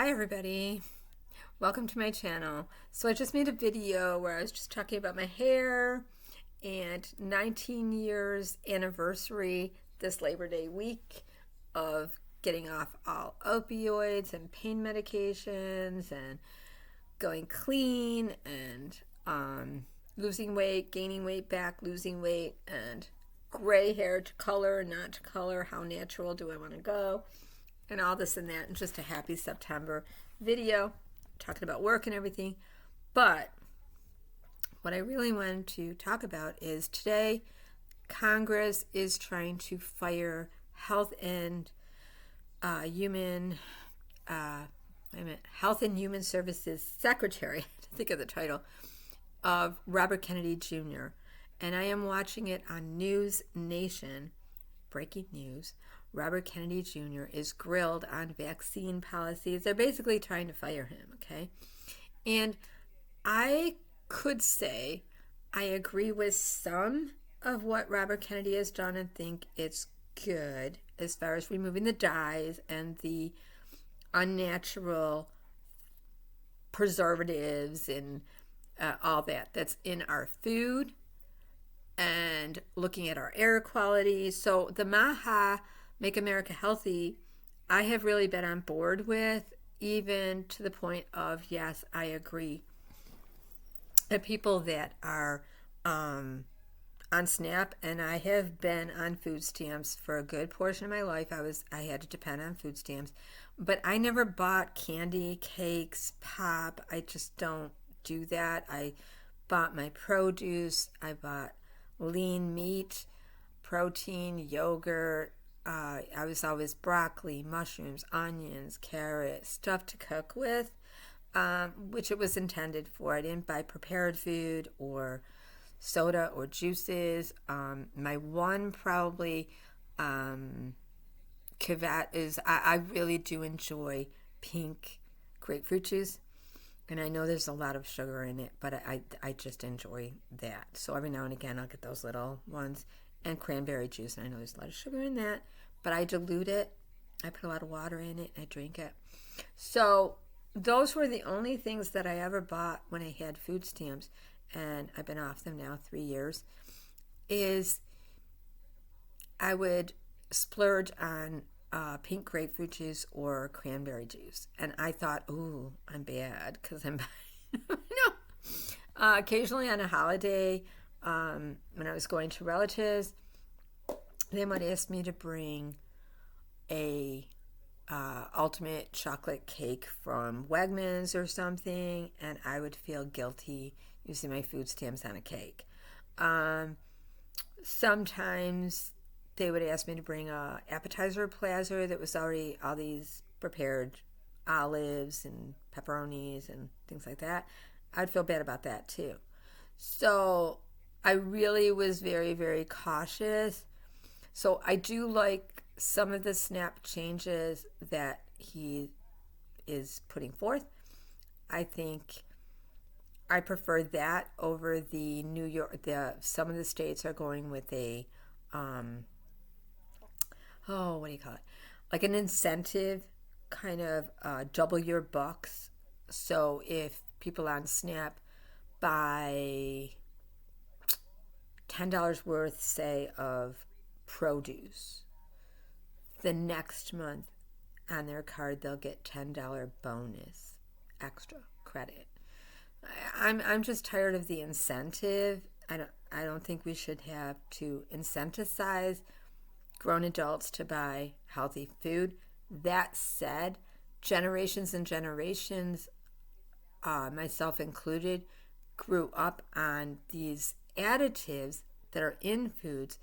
Hi everybody, welcome to my channel. So I just made a video where I was just talking about my hair and 19 years anniversary this Labor Day week of getting off all opioids and pain medications and going clean and losing weight, gaining weight back, losing weight, and gray hair to color, not to color, how natural do I want to go, and all this and that, and just a happy September video talking about work and everything. But what I really wanted to talk about is today Congress is trying to fire Health and Human Health and Human Services Secretary, to think of the title, of Robert Kennedy Jr. And I am watching it on News Nation. Breaking news. Robert Kennedy Jr. is grilled on vaccine policies. They're basically trying to fire him, okay? And I could say I agree with some of what Robert Kennedy has done and think it's good as far as removing the dyes and the unnatural preservatives and all that's in our food, and looking at our air quality. So the MAHA, Make America Healthy, I have really been on board with, even to the point of, yes, I agree. The people that are on SNAP, and I have been on food stamps for a good portion of my life. I had to depend on food stamps, but I never bought candy, cakes, pop. I just don't do that. I bought my produce. I bought lean meat, protein, yogurt. I was always broccoli, mushrooms, onions, carrots, stuff to cook with, which it was intended for. I didn't buy prepared food or soda or juices. My one probably caveat is I really do enjoy pink grapefruit juice. And I know there's a lot of sugar in it, but I just enjoy that. So every now and again, I'll get those little ones. And cranberry juice, and I know there's a lot of sugar in that, but I dilute it. I put a lot of water in it, and I drink it. So those were the only things that I ever bought when I had food stamps, and I've been off them now 3 years, is I would splurge on pink grapefruit juice or cranberry juice. And I thought, ooh, I'm bad because I'm no. Occasionally on a holiday, when I was going to relatives, they might ask me to bring a ultimate chocolate cake from Wegmans or something, and I would feel guilty using my food stamps on a cake. Sometimes they would ask me to bring a appetizer platter that was already all these prepared olives and pepperonis and things like that. I'd feel bad about that too. So I really was very, very cautious. So I do like some of the SNAP changes that he is putting forth. I think I prefer that over the New York. Some of the states are going with a what do you call it? Like an incentive, kind of double your bucks. So if people on SNAP buy $10 worth, say, of produce, the next month on their card they'll get $10 bonus extra credit. I'm just tired of the incentive. I don't think we should have to incentivize grown adults to buy healthy food. That said, generations and generations, myself included, grew up on these additives that are in foods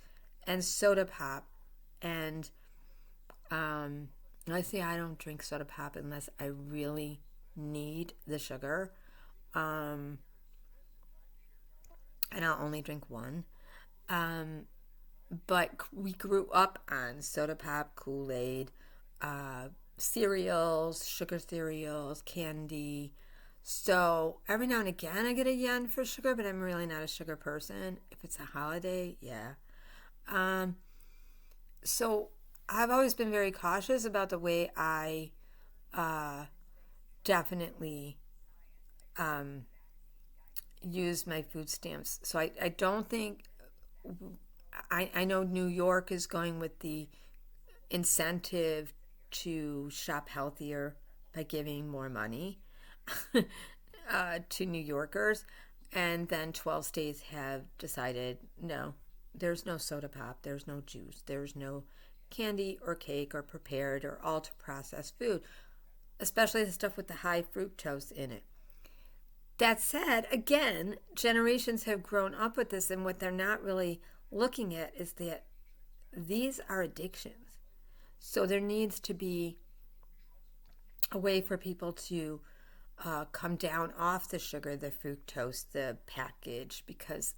and soda pop. And I say I don't drink soda pop unless I really need the sugar. And I'll only drink one. But we grew up on soda pop, Kool-Aid, cereals, sugar cereals, candy. So every now and again I get a yen for sugar, but I'm really not a sugar person. If it's a holiday, yeah. So I've always been very cautious about the way I definitely use my food stamps. So I don't think, I know New York is going with the incentive to shop healthier by giving more money to New Yorkers. And then 12 states have decided no, there's no soda pop, there's no juice, there's no candy or cake or prepared or ultra processed food, especially the stuff with the high fructose in it. That said, again, generations have grown up with this, and what they're not really looking at is that these are addictions. So there needs to be a way for people to come down off the sugar, the fructose, the package, because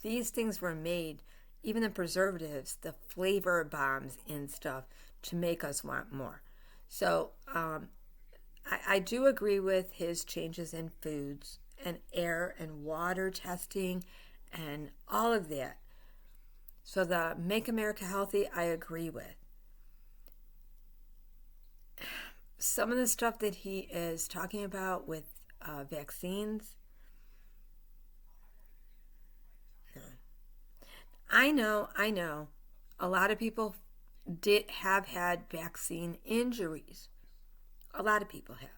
these things were made, even the preservatives, the flavor bombs and stuff, to make us want more. So I do agree with his changes in foods and air and water testing and all of that. So the Make America Healthy, I agree with. Some of the stuff that he is talking about with vaccines, no. I know. A lot of people have had vaccine injuries. A lot of people have.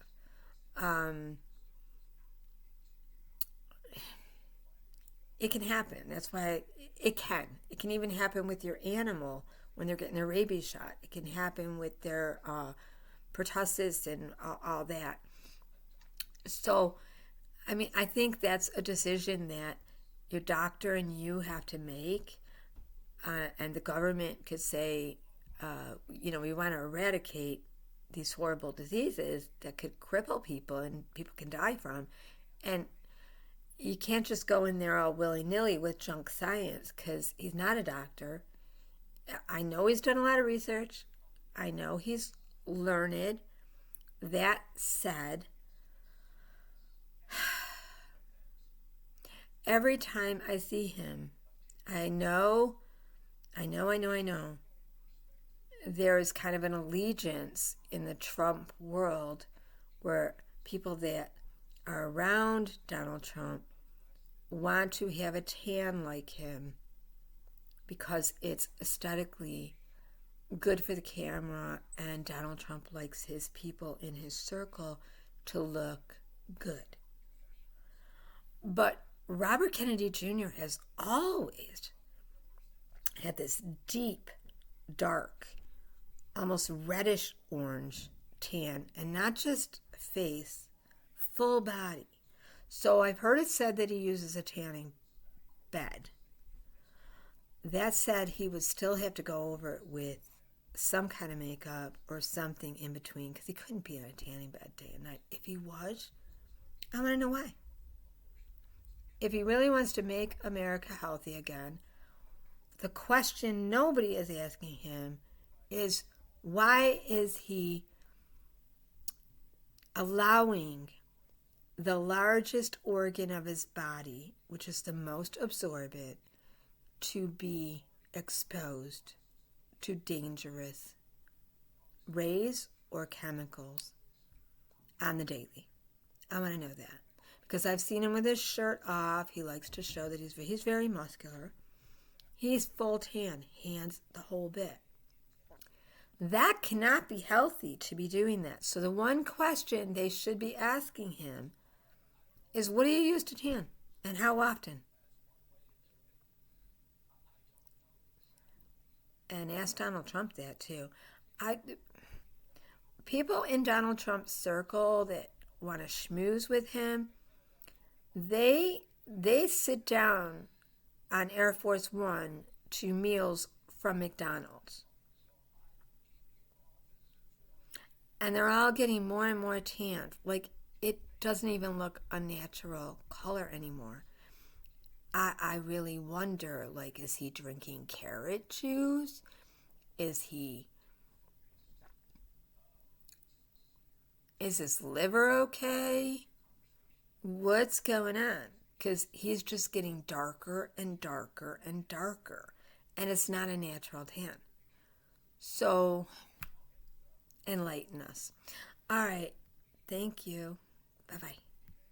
It can happen. That's why it can. It can even happen with your animal when they're getting their rabies shot. It can happen with their pertussis and all that. So, I mean, I think that's a decision that your doctor and you have to make. And the government could say, we want to eradicate these horrible diseases that could cripple people and people can die from. And you can't just go in there all willy-nilly with junk science, because he's not a doctor. I know he's done a lot of research. I know he's learned. That said, every time I see him, I know, there is kind of an allegiance in the Trump world where people that are around Donald Trump want to have a tan like him because it's aesthetically good for the camera, and Donald Trump likes his people in his circle to look good. But Robert Kennedy Jr. has always had this deep, dark, almost reddish orange tan, and not just face, full body. So I've heard it said that he uses a tanning bed. That said, he would still have to go over it with some kind of makeup or something in between, because he couldn't be in a tanning bed day and night. If he was, I want to know why. If he really wants to make America healthy again, the question nobody is asking him is, why is he allowing the largest organ of his body, which is the most absorbent, to be exposed to dangerous rays or chemicals on the daily? I want to know that, because I've seen him with his shirt off. He likes to show that he's very muscular. He's full tan, hands, the whole bit. That cannot be healthy to be doing that. So the one question they should be asking him is, what do you use to tan and how often? And ask Donald Trump that too. People in Donald Trump's circle that want to schmooze with him, they sit down on Air Force One to meals from McDonald's. And they're all getting more and more tanned. Like, it doesn't even look a natural color anymore. I really wonder, like, is he drinking carrot juice? Is his liver okay? What's going on? Because he's just getting darker and darker and darker. And it's not a natural tan. So, enlighten us. All right. Thank you. Bye-bye.